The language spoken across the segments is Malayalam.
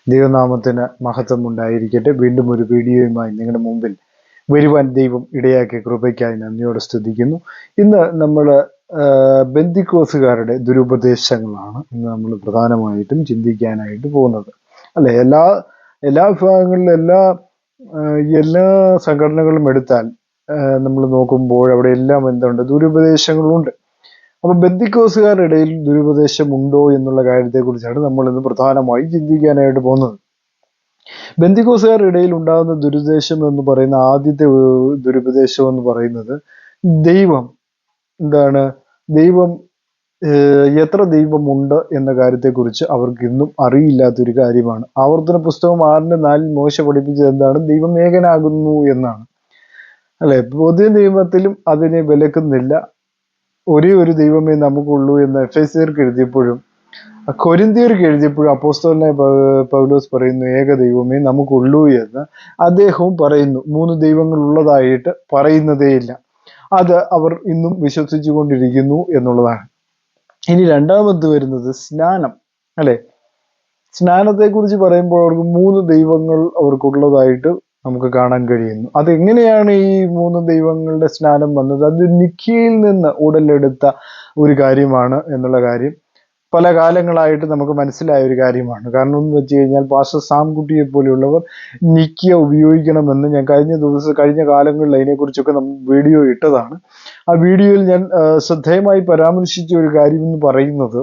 ദൈവനാമത്തിന് മഹത്വം ഉണ്ടായിരിക്കട്ടെ. വീണ്ടും ഒരു വീഡിയോയുമായി നിങ്ങളുടെ മുമ്പിൽ വരുവാൻ ദൈവം ഇടയാക്കിയ കൃപയ്ക്കായി നന്ദിയോടെ സ്തുതിക്കുന്നു. ഇന്ന് നമ്മൾ ബെന്തിക്കോസുകാരുടെ ദുരുപദേശങ്ങളാണ് ഇന്ന് നമ്മൾ പ്രധാനമായിട്ടും ചിന്തിക്കാനായിട്ട് പോകുന്നത്. അല്ലെ, എല്ലാ വിഭാഗങ്ങളിലും എല്ലാ സംഘടനകളും എടുത്താൽ നമ്മൾ നോക്കുമ്പോൾ അവിടെ എല്ലാം എന്തുണ്ട്, ദുരുപദേശങ്ങളുണ്ട്. അപ്പൊ ബെന്തിക്കോസുകാരുടെ ഇടയിൽ ദുരുപദേശം ഉണ്ടോ എന്നുള്ള കാര്യത്തെക്കുറിച്ചാണ് നമ്മൾ ഇന്ന് പ്രധാനമായി ചിന്തിക്കാനായിട്ട് പോകുന്നത്. ബെന്തിക്കോസുകാരുടെ ഇടയിൽ ഉണ്ടാകുന്ന ദുരുപദേശം എന്ന് പറയുന്ന ആദ്യത്തെ ദുരുപദേശം എന്ന് പറയുന്നത് ദൈവം എത്ര ദൈവമുണ്ട് എന്ന കാര്യത്തെക്കുറിച്ച് അവർക്ക് ഇന്നും അറിയില്ലാത്തൊരു കാര്യമാണ്. ആവർത്തന പുസ്തകം 6:4 മോശ പഠിപ്പിച്ചത് എന്താണ്? ദൈവം ഏകനാകുന്നു എന്നാണ്. അല്ലെ, പുതിയ നിയമത്തിലും അതിനെ വിലക്കുന്നില്ല. ഒരേ ഒരു ദൈവമേ നമുക്കുള്ളൂ എന്ന് എഫെസ്യർക്ക് എഴുതിയപ്പോഴും കൊരിന്ത്യർക്ക് എഴുതിയപ്പോഴും അപ്പോസ്തലനായ പൗലോസ് പറയുന്നു ഏക ദൈവമേ നമുക്കുള്ളൂ എന്ന്. അദ്ദേഹവും പറയുന്നു, 3 ദൈവങ്ങൾ ഉള്ളതായിട്ട് പറയുന്നതേയില്ല. അത് അവർ ഇന്നും വിശ്വസിച്ചു കൊണ്ടിരിക്കുന്നു എന്നുള്ളതാണ്. ഇനി രണ്ടാമത് വരുന്നത് സ്നാനം. അല്ലെ, സ്നാനത്തെക്കുറിച്ച് പറയുമ്പോൾ അവർക്ക് 3 ദൈവങ്ങൾ അവർക്കുള്ളതായിട്ട് നമുക്ക് കാണാൻ കഴിയുന്നു. അതെങ്ങനെയാണ് ഈ 3 ദൈവങ്ങളുടെ സ്നാനം വന്നത്? അത് നിഖ്യയിൽ നിന്ന് ഉടലെടുത്ത ഒരു കാര്യമാണ് എന്നുള്ള കാര്യം പല കാലങ്ങളായിട്ട് നമുക്ക് മനസ്സിലായ ഒരു കാര്യമാണ്. കാരണം എന്ന് വെച്ച് കഴിഞ്ഞാൽ പാസ്റ്റർ സാംകുട്ടിയെ പോലെയുള്ളവർ നിഖ്യ ഉപയോഗിക്കണമെന്ന് ഞാൻ കഴിഞ്ഞ കാലങ്ങളിൽ അതിനെക്കുറിച്ചൊക്കെ നമ്മൾ വീഡിയോ ഇട്ടതാണ്. ആ വീഡിയോയിൽ ഞാൻ ശ്രദ്ധേയമായി പരാമർശിച്ച ഒരു കാര്യം എന്ന് പറയുന്നത്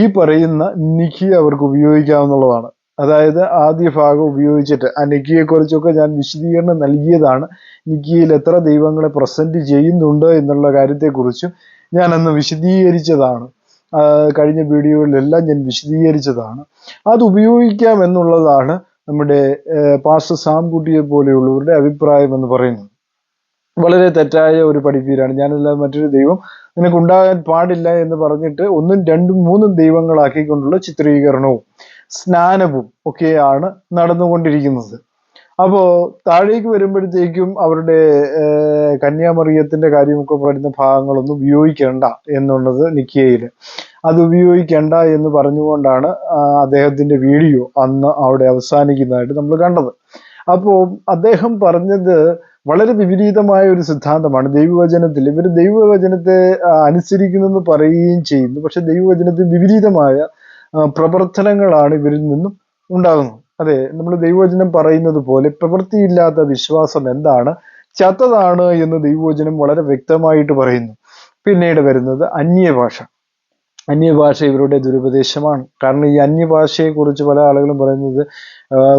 ഈ പറയുന്ന നിഖ്യ അവർക്ക് ഉപയോഗിക്കാവുന്നതാണ്. അതായത് ആദ്യ ഭാഗം ഉപയോഗിച്ചിട്ട് ആ നിഖ്യയെക്കുറിച്ചൊക്കെ ഞാൻ വിശദീകരണം നൽകിയതാണ്. നിഖ്യയിൽ എത്ര ദൈവങ്ങളെ പ്രസന്റ് ചെയ്യുന്നുണ്ട് എന്നുള്ള കാര്യത്തെക്കുറിച്ചും ഞാൻ അന്ന് വിശദീകരിച്ചതാണ്. കഴിഞ്ഞ വീഡിയോകളിലെല്ലാം ഞാൻ വിശദീകരിച്ചതാണ്. അത് ഉപയോഗിക്കാം എന്നുള്ളതാണ് നമ്മുടെ പാസ്റ്റർ സാംകുട്ടിയെ പോലെയുള്ളവരുടെ അഭിപ്രായം എന്ന് പറയുന്നത്. വളരെ തെറ്റായ ഒരു പഠിപ്പീരാണ്. ഞാനല്ലാതെ മറ്റൊരു ദൈവം നിനക്കുണ്ടാകാൻ പാടില്ല എന്ന് പറഞ്ഞിട്ട് 1, 2, 3 ദൈവങ്ങളാക്കിക്കൊണ്ടുള്ള ചിത്രീകരണവും സ്നാനവും ഒക്കെയാണ് നടന്നുകൊണ്ടിരിക്കുന്നത്. അപ്പോ താഴേക്ക് വരുമ്പോഴത്തേക്കും അവരുടെ കന്യാമറിയത്തിന്റെ കാര്യമൊക്കെ പറയുന്ന ഭാഗങ്ങളൊന്നും ഉപയോഗിക്കേണ്ട എന്നുള്ളത് നിഖ്യയില്. അത് ഉപയോഗിക്കേണ്ട എന്ന് പറഞ്ഞുകൊണ്ടാണ് അദ്ദേഹത്തിന്റെ വീഡിയോ അന്ന് അവിടെ അവസാനിക്കുന്നതായിട്ട് നമ്മൾ കണ്ടത്. അപ്പോൾ അദ്ദേഹം പറഞ്ഞത് വളരെ വിപരീതമായ ഒരു സിദ്ധാന്തമാണ്. ദൈവവചനത്തിൽ ഇവർ ദൈവവചനത്തെ അനുസരിക്കുന്നെന്ന് പറയുകയും ചെയ്യുന്നു, പക്ഷെ ദൈവവചനത്തിൽ വിപരീതമായ പ്രവർത്തനങ്ങളാണ് ഇവരിൽ നിന്നും ഉണ്ടാകുന്നത്. അതെ, നമ്മൾ ദൈവവചനം പറയുന്നത് പോലെ പ്രവൃത്തിയില്ലാത്ത വിശ്വാസം എന്താണ്? ചത്തതാണ് എന്ന് ദൈവവചനം വളരെ വ്യക്തമായിട്ട് പറയുന്നു. പിന്നീട് വരുന്നത് അന്യഭാഷ. അന്യഭാഷ ഇവരുടെ ദുരുപദേശമാണ്. കാരണം ഈ അന്യഭാഷയെ കുറിച്ച് പല ആളുകളും പറയുന്നത്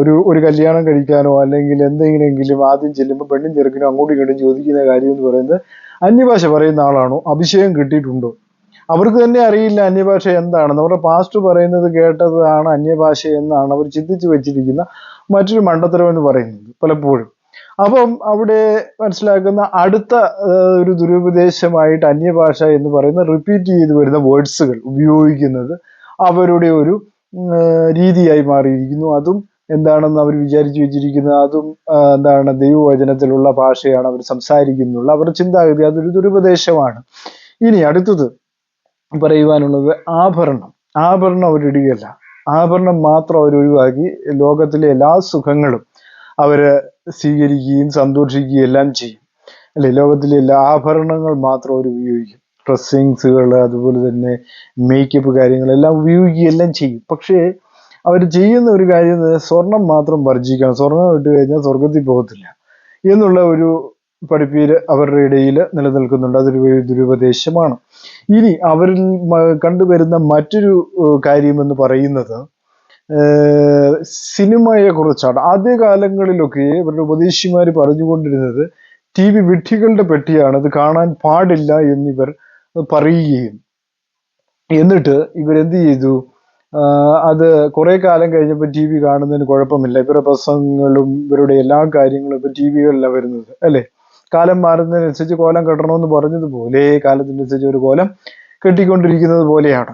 ഒരു കല്യാണം കഴിക്കാനോ അല്ലെങ്കിൽ എന്തെങ്കിലും ആദ്യം ചെല്ലുമ്പോൾ പെണ്ണും ചെറുക്കിനും അങ്ങോട്ടും ഇങ്ങോട്ടും ചോദിക്കുന്ന കാര്യം എന്ന് പറയുന്നത് അന്യഭാഷ പറയുന്ന ആളാണോ, അഭിഷേകം കിട്ടിയിട്ടുണ്ടോ? അവർക്ക് തന്നെ അറിയില്ല അന്യഭാഷ എന്താണെന്ന്. അവരുടെ പാസ്റ്റർ പറയുന്നത് കേട്ടതാണ് അന്യഭാഷ എന്നാണ് അവർ ചിന്തിച്ചു വെച്ചിരിക്കുന്ന മറ്റൊരു മണ്ടത്തരം എന്ന് പറയുന്നത് പലപ്പോഴും. അപ്പം അവിടെ മനസ്സിലാക്കുന്ന അടുത്ത ഒരു ദുരുപദേശമായിട്ട് അന്യഭാഷ എന്ന് പറയുന്ന റിപ്പീറ്റ് ചെയ്ത് വരുന്ന വേർഡ്സുകൾ ഉപയോഗിക്കുന്നത് അവരുടെ ഒരു രീതിയായി മാറിയിരിക്കുന്നു. അതും എന്താണെന്ന് അവർ വിചാരിച്ചു വെച്ചിരിക്കുന്നത് അതും ദൈവവചനത്തിലുള്ള ഭാഷയാണ് അവർ സംസാരിക്കുന്നുള്ള അവരുടെ ചിന്താഗതി. അതൊരു ദുരുപദേശമാണ്. ഇനി അടുത്തത് പറയുവാനുള്ളത് ആഭരണം അവരിടുകയല്ല. ആഭരണം മാത്രം അവർ ഒഴിവാക്കി ലോകത്തിലെ എല്ലാ സുഖങ്ങളും അവര് സ്വീകരിക്കുകയും സന്തോഷിക്കുകയും എല്ലാം ചെയ്യും. അല്ലെ, ലോകത്തിലെ എല്ലാ ആഭരണങ്ങൾ മാത്രം അവർ ഉപയോഗിക്കും. ഡ്രസ്സിങ്സുകൾ, അതുപോലെ തന്നെ മേക്കപ്പ് കാര്യങ്ങളെല്ലാം ഉപയോഗിക്കുകയെല്ലാം ചെയ്യും. പക്ഷേ അവർ ചെയ്യുന്ന ഒരു കാര്യം സ്വർണം മാത്രം വർജിക്കണം, സ്വർണം ഇട്ട് കഴിഞ്ഞാൽ സ്വർഗത്തിൽ പോകത്തില്ല എന്നുള്ള ഒരു പഠിപ്പീര് അവരുടെ ഇടയിൽ നിലനിൽക്കുന്നുണ്ട്. അതൊരു ദുരുപദേശമാണ്. ഇനി അവരിൽ കണ്ടുവരുന്ന മറ്റൊരു കാര്യം എന്ന് പറയുന്നത് സിനിമയെ കുറിച്ചാണ്. ആദ്യകാലങ്ങളിലൊക്കെ ഇവരുടെ ഉപദേശിമാർ പറഞ്ഞുകൊണ്ടിരുന്നത് TV വിഡ്ഢികളുടെ പെട്ടിയാണ്, അത് കാണാൻ പാടില്ല എന്നിവർ പറയുകയും എന്നിട്ട് ഇവരെന്ത് ചെയ്തു, അത് കുറെ കാലം കഴിഞ്ഞപ്പോൾ TV കാണുന്നതിന് കുഴപ്പമില്ല, ഇവരുടെ പ്രസംഗങ്ങളും ഇവരുടെ എല്ലാ കാര്യങ്ങളും ഇപ്പൊ TV-കളിലാണ് വരുന്നത്. അല്ലെ, കാലം മാറുന്നതിനനുസരിച്ച് കോലം കെട്ടണമെന്ന് പറഞ്ഞതുപോലെ കാലത്തിനനുസരിച്ച് ഒരു കോലം കെട്ടിക്കൊണ്ടിരിക്കുന്നത് പോലെയാണ്.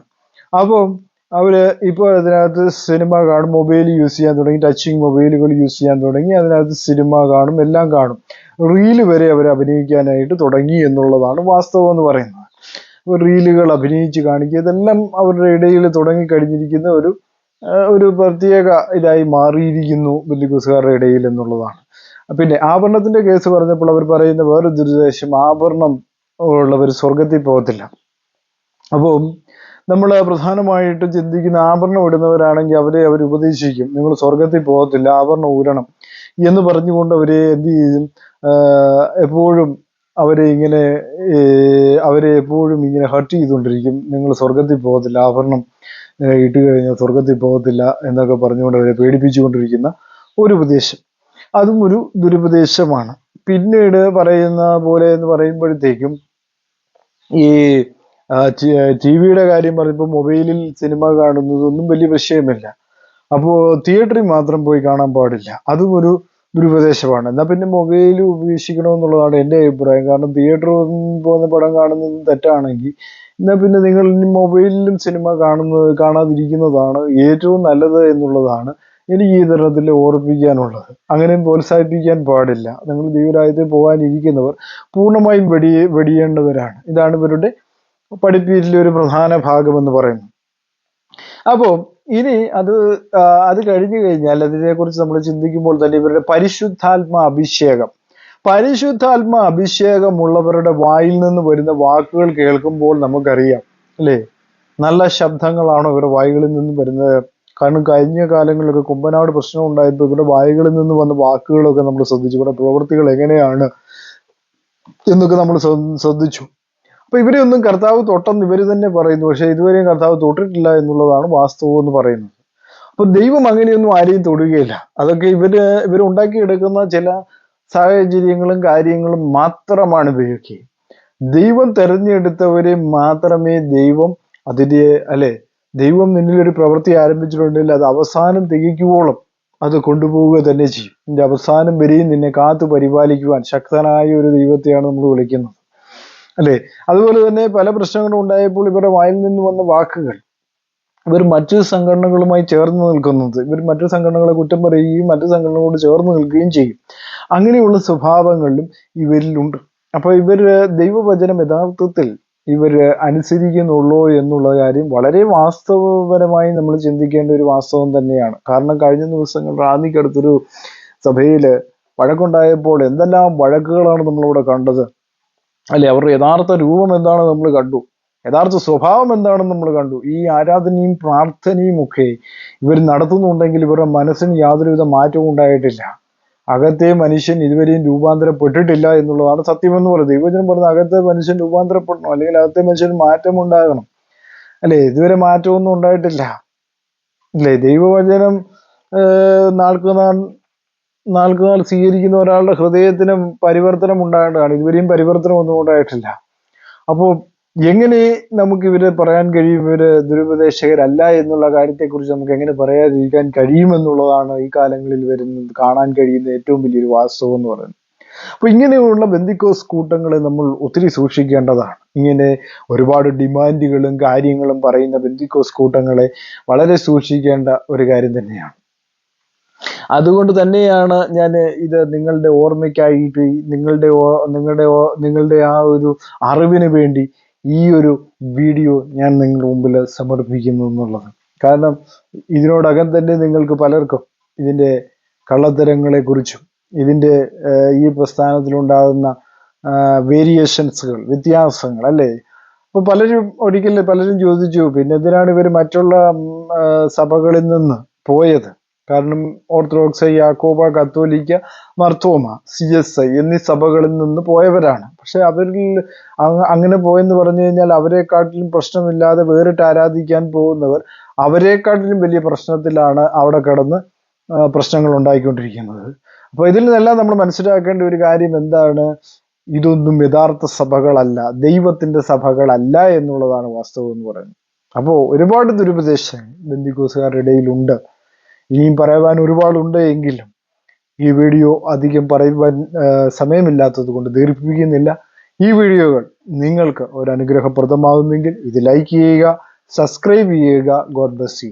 അപ്പം അവര് ഇപ്പോൾ അതിനകത്ത് സിനിമ കാണും, മൊബൈൽ യൂസ് ചെയ്യാൻ തുടങ്ങി, ടച്ചിങ് മൊബൈലുകൾ യൂസ് ചെയ്യാൻ തുടങ്ങി, അതിനകത്ത് സിനിമ കാണും, എല്ലാം കാണും, റീല് വരെ അവർ അഭിനയിക്കാനായിട്ട് തുടങ്ങി എന്നുള്ളതാണ് വാസ്തവം എന്ന് പറയുന്നത്. റീലുകൾ അഭിനയിച്ച് കാണിക്കുക, ഇതെല്ലാം അവരുടെ ഇടയിൽ തുടങ്ങിക്കഴിഞ്ഞിരിക്കുന്ന ഒരു ഒരു പ്രത്യേക ഇതായി മാറിയിരിക്കുന്നു ബന്ധുക്കോസുകാരുടെ ഇടയിൽ എന്നുള്ളതാണ്. പിന്നെ ആഭരണത്തിന്റെ കേസ് പറഞ്ഞപ്പോൾ അവർ പറയുന്ന വേറൊരു ദുരുദ്ദേശം, ആഭരണം ഉള്ളവർ സ്വർഗത്തിൽ പോകത്തില്ല. അപ്പോൾ നമ്മൾ പ്രധാനമായിട്ടും ചിന്തിക്കുന്ന ആഭരണം ഇടുന്നവരാണെങ്കിൽ അവർ ഉപദേശിക്കും, നിങ്ങൾ സ്വർഗത്തിൽ പോകത്തില്ല, ആഭരണം ഊരണം എന്ന് പറഞ്ഞുകൊണ്ട് അവരെ എന്ത് ചെയ്യും, എപ്പോഴും അവരെ എപ്പോഴും ഇങ്ങനെ ഹർട്ട് ചെയ്തുകൊണ്ടിരിക്കും. നിങ്ങൾ സ്വർഗത്തിൽ പോകത്തില്ല, ആഭരണം ഇട്ട് കഴിഞ്ഞാൽ സ്വർഗത്തിൽ പോകത്തില്ല എന്നൊക്കെ പറഞ്ഞുകൊണ്ട് അവരെ പേടിപ്പിച്ചുകൊണ്ടിരിക്കുന്ന ഒരു ഉപദേശം, അതും ഒരു ദുരുപദേശമാണ്. പിന്നീട് പറയുന്ന പോലെ എന്ന് പറയുമ്പോഴത്തേക്കും ഈ ടി വിയുടെ കാര്യം പറയുമ്പോൾ മൊബൈലിൽ സിനിമ കാണുന്നതൊന്നും വലിയ വിഷയമില്ല. അപ്പോൾ തിയേറ്ററിൽ മാത്രം പോയി കാണാൻ പാടില്ല, അതും ഒരു ദുരുപദേശമാണ്. എന്നാൽ പിന്നെ മൊബൈൽ ഉപേക്ഷിക്കണമെന്നുള്ളതാണ് എൻ്റെ അഭിപ്രായം. കാരണം തിയേറ്ററിൽ പോകുന്ന പടം കാണുന്നത് തെറ്റാണെങ്കിൽ എന്നാൽ പിന്നെ നിങ്ങൾ മൊബൈലിലും സിനിമ കാണാതിരിക്കുന്നതാണ് ഏറ്റവും നല്ലത് എന്നുള്ളതാണ് എനിക്ക് ഈ തരത്തിൽ ഓർപ്പിക്കാനുള്ളത്. അങ്ങനെയും പ്രോത്സാഹിപ്പിക്കാൻ പാടില്ല. നിങ്ങൾ ദൈവരാജ്യത്തിൽ പോകാനിരിക്കുന്നവർ പൂർണ്ണമായും വെടിയേണ്ടവരാണ്. ഇതാണ് ഇവരുടെ പഠിപ്പീരിലെ ഒരു പ്രധാന ഭാഗമെന്ന് പറയുന്നത്. അപ്പോൾ ഇനി അത് കഴിഞ്ഞു കഴിഞ്ഞാൽ അതിനെക്കുറിച്ച് നമ്മൾ ചിന്തിക്കുമ്പോൾ തന്നെ ഇവരുടെ പരിശുദ്ധാത്മാ അഭിഷേകമുള്ളവരുടെ വായിൽ നിന്ന് വരുന്ന വാക്കുകൾ കേൾക്കുമ്പോൾ നമുക്കറിയാം, അല്ലേ, നല്ല ശബ്ദങ്ങളാണോ ഇവരുടെ വായുകളിൽ നിന്ന് വരുന്നത്. കാരണം കഴിഞ്ഞ കാലങ്ങളിലൊക്കെ കുമ്പനാട് പ്രശ്നം ഉണ്ടായപ്പോൾ ഇവരുടെ വായുകളിൽ നിന്ന് വന്ന വാക്കുകളൊക്കെ നമ്മൾ ശ്രദ്ധിച്ചു, ഇവരുടെ പ്രവൃത്തികൾ എങ്ങനെയാണ് എന്നൊക്കെ നമ്മൾ ശ്രദ്ധിച്ചു. അപ്പൊ ഇവരെ ഒന്നും കർത്താവ് തൊട്ടെന്ന് ഇവർ തന്നെ പറയുന്നു, പക്ഷെ ഇതുവരെയും കർത്താവ് തൊട്ടിട്ടില്ല എന്നുള്ളതാണ് വാസ്തവം എന്ന് പറയുന്നത്. അപ്പൊ ദൈവം അങ്ങനെയൊന്നും ആരെയും തൊടുകയില്ല. അതൊക്കെ ഇവരുണ്ടാക്കിയെടുക്കുന്ന ചില സാഹചര്യങ്ങളും കാര്യങ്ങളും മാത്രമാണ് ഇവയൊക്കെ. ദൈവം തെരഞ്ഞെടുത്തവരെ മാത്രമേ ദൈവം ദൈവം നിന്നിലൊരു പ്രവൃത്തി ആരംഭിച്ചിട്ടുണ്ടെങ്കിൽ അത് അവസാനം തികയ്ക്കുവോളം അത് കൊണ്ടുപോവുക തന്നെ ചെയ്യും. നിന്റെ അവസാനം വരെയും നിന്നെ കാത്തു പരിപാലിക്കുവാൻ ശക്തനായ ഒരു ദൈവത്തെയാണ് നമ്മൾ വിളിക്കുന്നത്, അല്ലേ. അതുപോലെ തന്നെ പല പ്രശ്നങ്ങളും ഉണ്ടായപ്പോൾ ഇവരുടെ വായിൽ നിന്ന് വന്ന വാക്കുകൾ ഇവർ മറ്റു സംഘടനകളുമായി ചേർന്ന് നിൽക്കുന്നത്, ഇവർ മറ്റു സംഘടനകളെ കുറ്റം പറയുകയും മറ്റു സംഘടനകളോട് ചേർന്ന് നിൽക്കുകയും ചെയ്യും. അങ്ങനെയുള്ള സ്വഭാവങ്ങളിലും ഇവരിലുണ്ട്. അപ്പൊ ദൈവവചനം യഥാർത്ഥത്തിൽ അനുസരിക്കുന്നുള്ളൂ എന്നുള്ള കാര്യം വളരെ വാസ്തവപരമായി നമ്മൾ ചിന്തിക്കേണ്ട ഒരു വാസ്തവം തന്നെയാണ്. കാരണം കഴിഞ്ഞ ദിവസങ്ങൾ റാന്നിക്കടുത്തൊരു സഭയില് വഴക്കുണ്ടായപ്പോൾ എന്തെല്ലാം വഴക്കുകളാണ് നമ്മളിവിടെ കണ്ടത്, അല്ലെ. അവരുടെ യഥാർത്ഥ രൂപം എന്താണ് നമ്മൾ കണ്ടു, യഥാർത്ഥ സ്വഭാവം എന്താണെന്ന് നമ്മൾ കണ്ടു. ഈ ആരാധനയും പ്രാർത്ഥനയും ഒക്കെ ഇവർ നടത്തുന്നുണ്ടെങ്കിൽ ഇവരുടെ മനസ്സിന് യാതൊരുവിധ മാറ്റവും ഉണ്ടായിട്ടില്ല. അകത്തെ മനുഷ്യൻ ഇതുവരെയും രൂപാന്തരപ്പെട്ടിട്ടില്ല എന്നുള്ളതാണ് സത്യമെന്ന് പറയുന്നത്. ദൈവജനം പറയുന്നത് അകത്തെ മനുഷ്യൻ രൂപാന്തരപ്പെടണം, അല്ലെങ്കിൽ അകത്തെ മനുഷ്യന് മാറ്റം ഉണ്ടാകണം, അല്ലെ. ഇതുവരെ മാറ്റമൊന്നും ഉണ്ടായിട്ടില്ല, അല്ലേ. ദൈവവചനം നാൾക്കുനാൾ സ്വീകരിക്കുന്ന ഒരാളുടെ ഹൃദയത്തിന് പരിവർത്തനം ഉണ്ടാകേണ്ടതാണ്. ഇതുവരെയും പരിവർത്തനം ഒന്നും ഉണ്ടായിട്ടില്ല. അപ്പോൾ എങ്ങനെ നമുക്ക് ഇവരെ പറയാൻ കഴിയും ഇവര് ദുരുപദേശകരല്ല എന്നുള്ള കാര്യത്തെക്കുറിച്ച് നമുക്ക് എങ്ങനെ പറയാതിരിക്കാൻ കഴിയുമെന്നുള്ളതാണ് ഈ കാലങ്ങളിൽ കാണാൻ കഴിയുന്ന ഏറ്റവും വലിയൊരു വാസ്തവം എന്ന് പറയുന്നത്. അപ്പൊ ഇങ്ങനെയുള്ള ബെന്തിക്കോസ് കൂട്ടങ്ങളെ നമ്മൾ ഒത്തിരി സൂക്ഷിക്കേണ്ടതാണ്. ഇങ്ങനെ ഒരുപാട് ഡിമാൻഡുകളും കാര്യങ്ങളും പറയുന്ന ബെന്തിക്കോസ് കൂട്ടങ്ങളെ വളരെ സൂക്ഷിക്കേണ്ട ഒരു കാര്യം തന്നെയാണ്. അതുകൊണ്ട് തന്നെയാണ് ഞാൻ ഇത് നിങ്ങളുടെ ഓർമ്മയ്ക്കായിട്ട് നിങ്ങളുടെ ആ ഒരു അറിവിന് വേണ്ടി ഈ ഒരു വീഡിയോ ഞാൻ നിങ്ങളുടെ മുമ്പിൽ സമർപ്പിക്കുന്നു എന്നുള്ളത്. കാരണം ഇതിനോടകം തന്നെ നിങ്ങൾക്ക് പലർക്കും ഇതിൻ്റെ കള്ളത്തരങ്ങളെ കുറിച്ചും ഇതിൻ്റെ ഈ പ്രസ്ഥാനത്തിലുണ്ടാകുന്ന വ്യത്യാസങ്ങൾ, അല്ലേ. അപ്പൊ പലരും ചോദിച്ചു, പിന്നെ എന്തിനാണ് ഇവർ മറ്റുള്ള സഭകളിൽ നിന്ന് പോയത്? കാരണം ഓർത്തഡോക്സ്, യാക്കോബ, കത്തോലിക്ക, മർത്തോമ, CSI എന്നീ സഭകളിൽ നിന്ന് പോയവരാണ്. പക്ഷെ അവരിൽ അങ്ങനെ പോയെന്ന് പറഞ്ഞു കഴിഞ്ഞാൽ അവരെക്കാട്ടിലും പ്രശ്നമില്ലാതെ വേറിട്ട് ആരാധിക്കാൻ പോകുന്നവർ അവരെക്കാട്ടിലും വലിയ പ്രശ്നത്തിലാണ് അവിടെ കിടന്ന് പ്രശ്നങ്ങൾ ഉണ്ടായിക്കൊണ്ടിരിക്കുന്നത്. അപ്പൊ ഇതിൽ നിന്നെല്ലാം നമ്മൾ മനസ്സിലാക്കേണ്ട ഒരു കാര്യം എന്താണ്? ഇതൊന്നും യഥാർത്ഥ സഭകളല്ല, ദൈവത്തിന്റെ സഭകളല്ല എന്നുള്ളതാണ് വാസ്തവം എന്ന് പറയുന്നത്. അപ്പോൾ ഒരുപാട് ദുരുപദേശങ്ങൾ ബെന്തിക്കോസുകാരുടെ ഇടയിലുണ്ട്. ഇനിയും പറയുവാൻ ഒരുപാടുണ്ട്. എങ്കിലും ഈ വീഡിയോ അധികം പറയുവാൻ സമയമില്ലാത്തത് കൊണ്ട് ദീർഘിപ്പിക്കുന്നില്ല. ഈ വീഡിയോകൾ നിങ്ങൾക്ക് ഒരു അനുഗ്രഹപ്രദമാകുന്നെങ്കിൽ ഇത് ലൈക്ക് ചെയ്യുക, സബ്സ്ക്രൈബ് ചെയ്യുക. God bless you.